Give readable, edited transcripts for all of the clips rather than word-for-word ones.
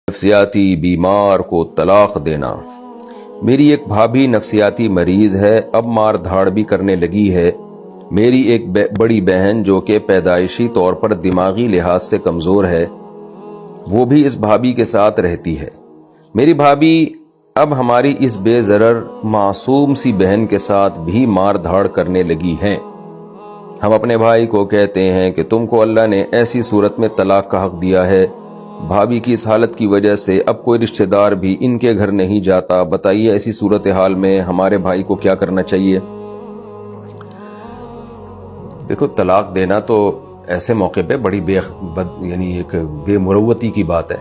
نفسیاتی بیمار کو طلاق دینا۔ میری ایک بھابھی نفسیاتی مریض ہے، اب مار دھاڑ بھی کرنے لگی ہے۔ میری ایک بڑی بہن جو کہ پیدائشی طور پر دماغی لحاظ سے کمزور ہے، وہ بھی اس بھابھی کے ساتھ رہتی ہے۔ میری بھابھی اب ہماری اس بے ضرر معصوم سی بہن کے ساتھ بھی مار دھاڑ کرنے لگی ہیں۔ ہم اپنے بھائی کو کہتے ہیں کہ تم کو اللہ نے ایسی صورت میں طلاق کا حق دیا ہے۔ بھابھی کی اس حالت کی وجہ سے اب کوئی رشتہ دار بھی ان کے گھر نہیں جاتا۔ بتائیے ایسی صورتحال میں ہمارے بھائی کو کیا کرنا چاہیے؟ دیکھو، طلاق دینا تو ایسے موقع پہ بڑی ایک بے مروتی کی بات ہے۔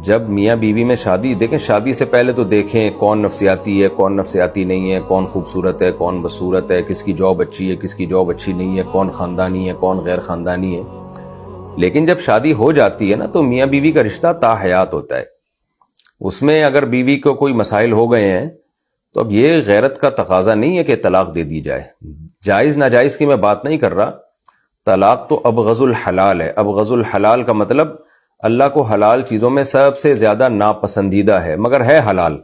جب میاں بیوی میں شادی، دیکھیں شادی سے پہلے تو دیکھیں کون نفسیاتی ہے، کون نفسیاتی نہیں ہے، کون خوبصورت ہے، کون بدصورت ہے، کس کی جاب اچھی ہے، کس کی جاب اچھی نہیں ہے، کون خاندانی ہے، کون غیر خاندانی ہے۔ لیکن جب شادی ہو جاتی ہے نا تو میاں بیوی کا رشتہ تا حیات ہوتا ہے۔ اس میں اگر بیوی کو کوئی مسائل ہو گئے ہیں تو اب یہ غیرت کا تقاضا نہیں ہے کہ طلاق دے دی جائے۔ جائز ناجائز کی میں بات نہیں کر رہا، طلاق تو ابغض الحلال ہے۔ ابغض الحلال کا مطلب اللہ کو حلال چیزوں میں سب سے زیادہ ناپسندیدہ ہے، مگر ہے حلال۔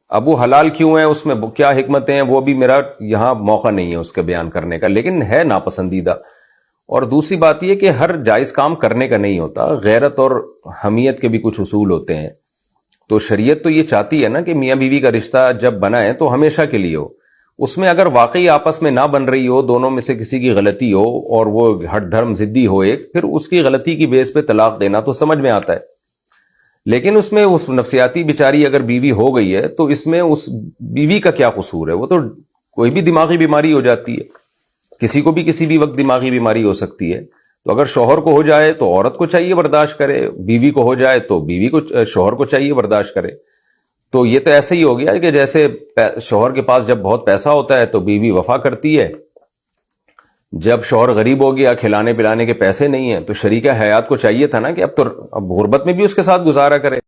اب وہ حلال کیوں ہے، اس میں کیا حکمتیں ہیں، وہ بھی میرا یہاں موقع نہیں ہے اس کے بیان کرنے کا، لیکن ہے ناپسندیدہ۔ اور دوسری بات یہ کہ ہر جائز کام کرنے کا نہیں ہوتا، غیرت اور حمیت کے بھی کچھ اصول ہوتے ہیں۔ تو شریعت تو یہ چاہتی ہے نا کہ میاں بیوی کا رشتہ جب بنا ہے تو ہمیشہ کے لیے ہو۔ اس میں اگر واقعی آپس میں نہ بن رہی ہو، دونوں میں سے کسی کی غلطی ہو اور وہ ہٹ دھرم ضدی ہو ایک، پھر اس کی غلطی کی بیس پہ طلاق دینا تو سمجھ میں آتا ہے۔ لیکن اس میں اس نفسیاتی بیچاری اگر بیوی ہو گئی ہے تو اس میں اس بیوی کا کیا قصور ہے؟ وہ تو کوئی بھی دماغی بیماری ہو جاتی ہے، کسی کو بھی کسی بھی وقت دماغی بیماری ہو سکتی ہے۔ تو اگر شوہر کو ہو جائے تو عورت کو چاہیے برداشت کرے، بیوی کو ہو جائے تو بیوی کو شوہر کو چاہیے برداشت کرے۔ تو یہ تو ایسے ہی ہو گیا کہ جیسے شوہر کے پاس جب بہت پیسہ ہوتا ہے تو بیوی وفا کرتی ہے، جب شوہر غریب ہو گیا، کھلانے پلانے کے پیسے نہیں ہیں، تو شریک حیات کو چاہیے تھا نا کہ اب غربت میں بھی اس کے ساتھ گزارا کرے۔